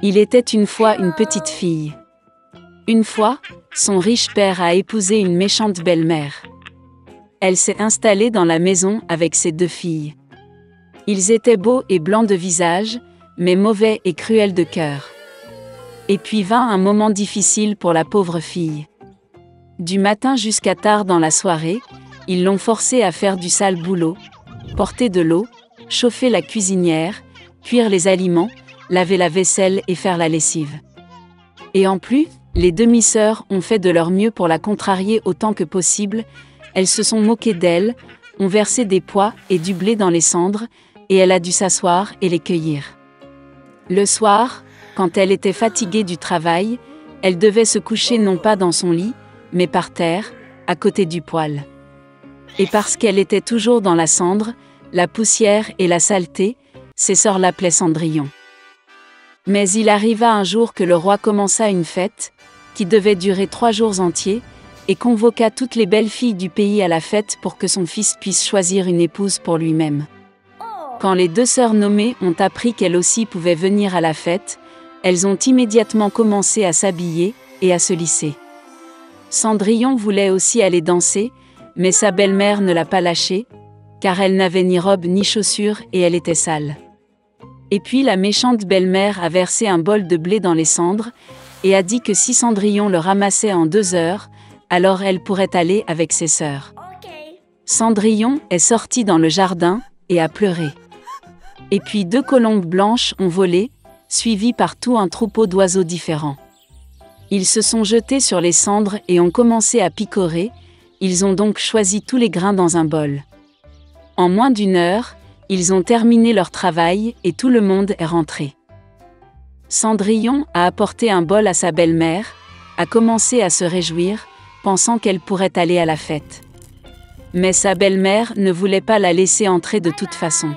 Il était une fois une petite fille. Une fois, son riche père a épousé une méchante belle-mère. Elle s'est installée dans la maison avec ses 2 filles. Ils étaient beaux et blancs de visage, mais mauvais et cruels de cœur. Et puis vint un moment difficile pour la pauvre fille. Du matin jusqu'à tard dans la soirée, ils l'ont forcée à faire du sale boulot, porter de l'eau, chauffer la cuisinière, cuire les aliments, laver la vaisselle et faire la lessive. Et en plus, les demi-sœurs ont fait de leur mieux pour la contrarier autant que possible. Elles se sont moquées d'elle, ont versé des pois et du blé dans les cendres, et elle a dû s'asseoir et les cueillir. Le soir, quand elle était fatiguée du travail, elle devait se coucher non pas dans son lit, mais par terre, à côté du poêle. Et parce qu'elle était toujours dans la cendre, la poussière et la saleté, ses sœurs l'appelaient Cendrillon. Mais il arriva un jour que le roi commença une fête, qui devait durer 3 jours entiers, et convoqua toutes les belles filles du pays à la fête pour que son fils puisse choisir une épouse pour lui-même. Quand les 2 sœurs nommées ont appris qu'elles aussi pouvaient venir à la fête, elles ont immédiatement commencé à s'habiller et à se lisser. Cendrillon voulait aussi aller danser, mais sa belle-mère ne l'a pas lâchée, car elle n'avait ni robe ni chaussures et elle était sale. Et puis la méchante belle-mère a versé un bol de blé dans les cendres, et a dit que si Cendrillon le ramassait en 2 heures, alors elle pourrait aller avec ses sœurs. Cendrillon est sorti dans le jardin, et a pleuré. Et puis 2 colombes blanches ont volé, suivies par tout un troupeau d'oiseaux différents. Ils se sont jetés sur les cendres et ont commencé à picorer, ils ont donc choisi tous les grains dans un bol. En moins d'1 heure, ils ont terminé leur travail et tout le monde est rentré. Cendrillon a apporté un bol à sa belle-mère, a commencé à se réjouir, pensant qu'elle pourrait aller à la fête. Mais sa belle-mère ne voulait pas la laisser entrer de toute façon.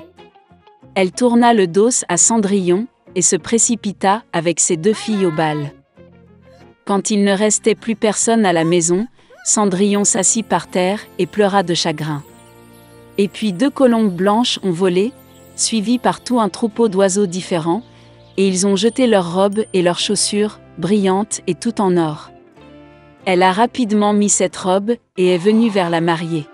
Elle tourna le dos à Cendrillon et se précipita avec ses 2 filles au bal. Quand il ne restait plus personne à la maison, Cendrillon s'assit par terre et pleura de chagrin. Et puis 2 colombes blanches ont volé, suivies par tout un troupeau d'oiseaux différents, et ils ont jeté leurs robes et leurs chaussures, brillantes et tout en or. Elle a rapidement mis cette robe et est venue vers la mariée.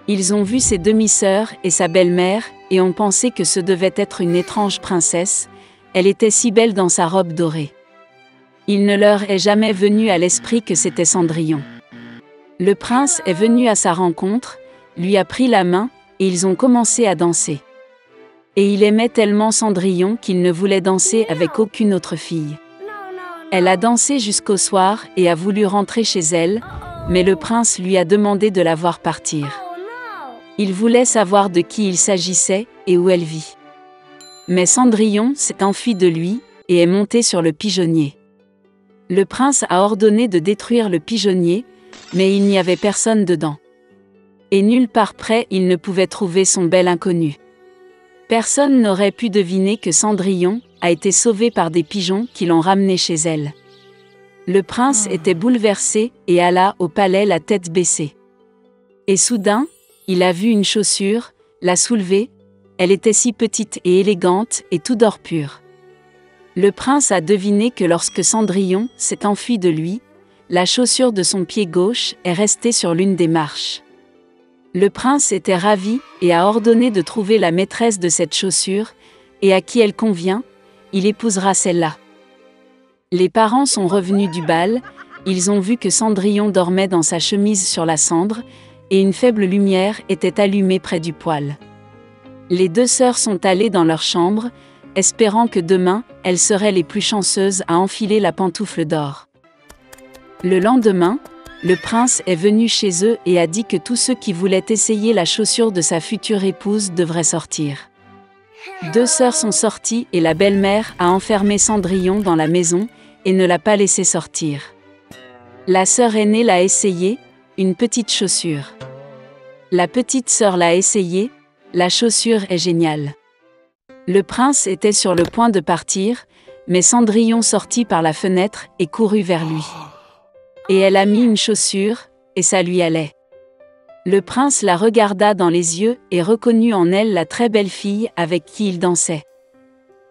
Ils ont vu ses demi-sœurs et sa belle-mère et ont pensé que ce devait être une étrange princesse, elle était si belle dans sa robe dorée. Il ne leur est jamais venu à l'esprit que c'était Cendrillon. Le prince est venu à sa rencontre, lui a pris la main, et ils ont commencé à danser. Et il aimait tellement Cendrillon qu'il ne voulait danser avec aucune autre fille. Elle a dansé jusqu'au soir et a voulu rentrer chez elle, mais le prince lui a demandé de la voir partir. Il voulait savoir de qui il s'agissait et où elle vit. Mais Cendrillon s'est enfui de lui et est monté sur le pigeonnier. Le prince a ordonné de détruire le pigeonnier, mais il n'y avait personne dedans. Et nulle part près il ne pouvait trouver son bel inconnu. Personne n'aurait pu deviner que Cendrillon a été sauvé par des pigeons qui l'ont ramené chez elle. Le prince était bouleversé et alla au palais la tête baissée. Et soudain, il a vu une chaussure, l'a soulevée, elle était si petite et élégante et tout d'or pur. Le prince a deviné que lorsque Cendrillon s'est enfui de lui, la chaussure de son pied gauche est restée sur l'une des marches. Le prince était ravi et a ordonné de trouver la maîtresse de cette chaussure, et à qui elle convient, il épousera celle-là. Les parents sont revenus du bal, ils ont vu que Cendrillon dormait dans sa chemise sur la cendre, et une faible lumière était allumée près du poêle. Les 2 sœurs sont allées dans leur chambre, espérant que demain, elles seraient les plus chanceuses à enfiler la pantoufle d'or. Le lendemain, le prince est venu chez eux et a dit que tous ceux qui voulaient essayer la chaussure de sa future épouse devraient sortir. 2 sœurs sont sorties et la belle-mère a enfermé Cendrillon dans la maison et ne l'a pas laissé sortir. La sœur aînée l'a essayé, une petite chaussure. La petite sœur l'a essayé, la chaussure est géniale. Le prince était sur le point de partir, mais Cendrillon sortit par la fenêtre et courut vers lui. Et elle a mis une chaussure, et ça lui allait. Le prince la regarda dans les yeux et reconnut en elle la très belle fille avec qui il dansait.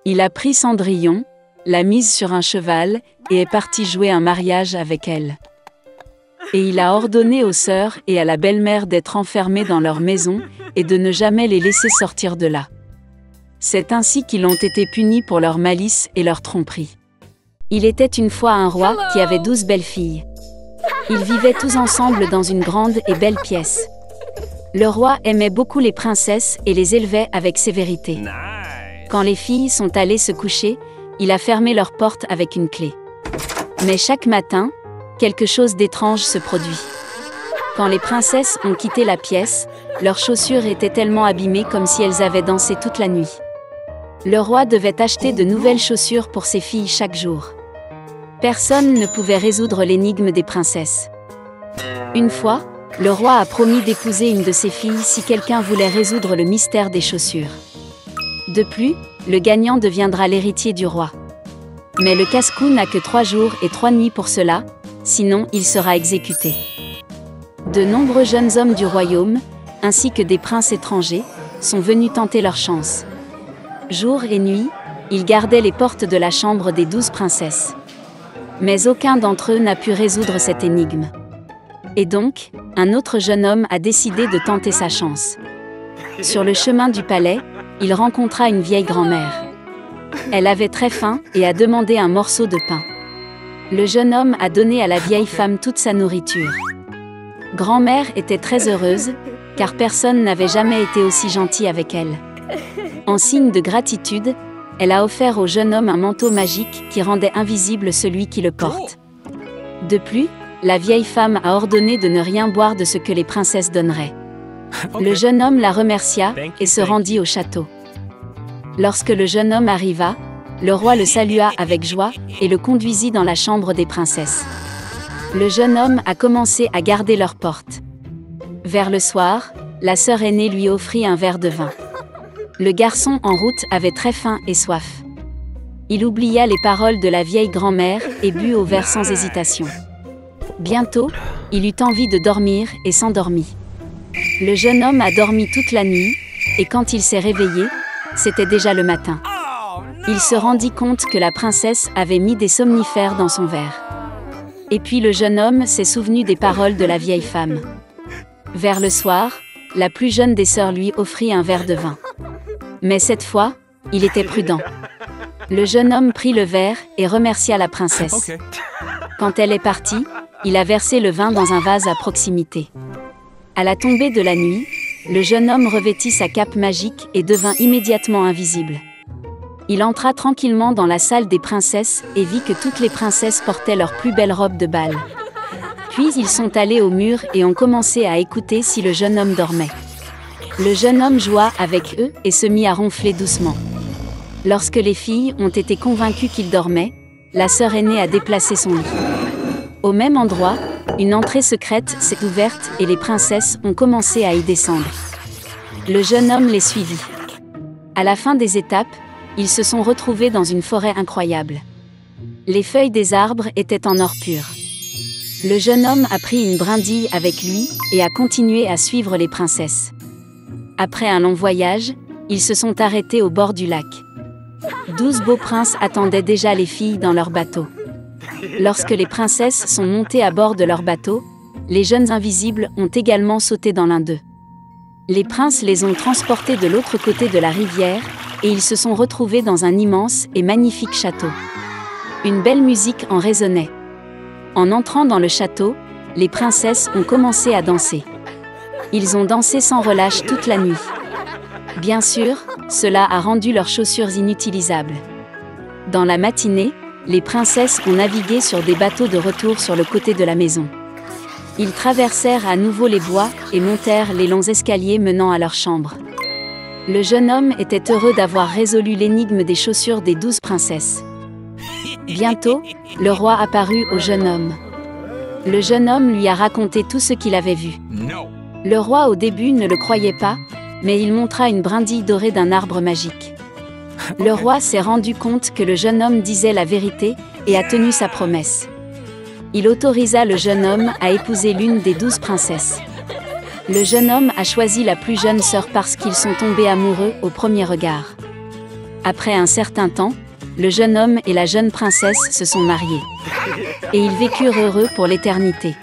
Il a pris Cendrillon, l'a mise sur un cheval, et est parti jouer un mariage avec elle. Et il a ordonné aux sœurs et à la belle-mère d'être enfermées dans leur maison, et de ne jamais les laisser sortir de là. C'est ainsi qu'ils ont été punis pour leur malice et leur tromperie. Il était une fois un roi qui avait 12 belles filles. Ils vivaient tous ensemble dans une grande et belle pièce. Le roi aimait beaucoup les princesses et les élevait avec sévérité. Quand les filles sont allées se coucher, il a fermé leurs portes avec une clé. Mais chaque matin, quelque chose d'étrange se produit. Quand les princesses ont quitté la pièce, leurs chaussures étaient tellement abîmées comme si elles avaient dansé toute la nuit. Le roi devait acheter de nouvelles chaussures pour ses filles chaque jour. Personne ne pouvait résoudre l'énigme des princesses. Une fois, le roi a promis d'épouser une de ses filles si quelqu'un voulait résoudre le mystère des chaussures. De plus, le gagnant deviendra l'héritier du roi. Mais le casse-cou n'a que 3 jours et 3 nuits pour cela, sinon il sera exécuté. De nombreux jeunes hommes du royaume, ainsi que des princes étrangers, sont venus tenter leur chance. Jour et nuit, ils gardaient les portes de la chambre des 12 princesses. Mais aucun d'entre eux n'a pu résoudre cette énigme. Et donc, un autre jeune homme a décidé de tenter sa chance. Sur le chemin du palais, il rencontra une vieille grand-mère. Elle avait très faim et a demandé un morceau de pain. Le jeune homme a donné à la vieille femme toute sa nourriture. Grand-mère était très heureuse, car personne n'avait jamais été aussi gentil avec elle. En signe de gratitude, elle a offert au jeune homme un manteau magique qui rendait invisible celui qui le porte. De plus, la vieille femme a ordonné de ne rien boire de ce que les princesses donneraient. Le jeune homme la remercia et se rendit au château. Lorsque le jeune homme arriva, le roi le salua avec joie et le conduisit dans la chambre des princesses. Le jeune homme a commencé à garder leurs portes. Vers le soir, la sœur aînée lui offrit un verre de vin. Le garçon en route avait très faim et soif. Il oublia les paroles de la vieille grand-mère et but au verre sans hésitation. Bientôt, il eut envie de dormir et s'endormit. Le jeune homme a dormi toute la nuit, et quand il s'est réveillé, c'était déjà le matin. Il se rendit compte que la princesse avait mis des somnifères dans son verre. Et puis le jeune homme s'est souvenu des paroles de la vieille femme. Vers le soir, la plus jeune des sœurs lui offrit un verre de vin. Mais cette fois, il était prudent. Le jeune homme prit le verre et remercia la princesse. Quand elle est partie, il a versé le vin dans un vase à proximité. À la tombée de la nuit, le jeune homme revêtit sa cape magique et devint immédiatement invisible. Il entra tranquillement dans la salle des princesses et vit que toutes les princesses portaient leurs plus belles robes de bal. Puis ils sont allés au mur et ont commencé à écouter si le jeune homme dormait. Le jeune homme joua avec eux et se mit à ronfler doucement. Lorsque les filles ont été convaincues qu'il dormait, la sœur aînée a déplacé son lit. Au même endroit, une entrée secrète s'est ouverte et les princesses ont commencé à y descendre. Le jeune homme les suivit. À la fin des étapes, ils se sont retrouvés dans une forêt incroyable. Les feuilles des arbres étaient en or pur. Le jeune homme a pris une brindille avec lui et a continué à suivre les princesses. Après un long voyage, ils se sont arrêtés au bord du lac. 12 beaux princes attendaient déjà les filles dans leur bateau. Lorsque les princesses sont montées à bord de leur bateau, les jeunes invisibles ont également sauté dans l'un d'eux. Les princes les ont transportés de l'autre côté de la rivière, et ils se sont retrouvés dans un immense et magnifique château. Une belle musique en résonnait. En entrant dans le château, les princesses ont commencé à danser. Ils ont dansé sans relâche toute la nuit. Bien sûr, cela a rendu leurs chaussures inutilisables. Dans la matinée, les princesses ont navigué sur des bateaux de retour sur le côté de la maison. Ils traversèrent à nouveau les bois et montèrent les longs escaliers menant à leur chambre. Le jeune homme était heureux d'avoir résolu l'énigme des chaussures des 12 princesses. Bientôt, le roi apparut au jeune homme. Le jeune homme lui a raconté tout ce qu'il avait vu. Le roi au début ne le croyait pas, mais il montra une brindille dorée d'un arbre magique. Le roi s'est rendu compte que le jeune homme disait la vérité et a tenu sa promesse. Il autorisa le jeune homme à épouser l'une des 12 princesses. Le jeune homme a choisi la plus jeune sœur parce qu'ils sont tombés amoureux au premier regard. Après un certain temps, Le jeune homme et la jeune princesse se sont mariés. Et ils vécurent heureux pour l'éternité.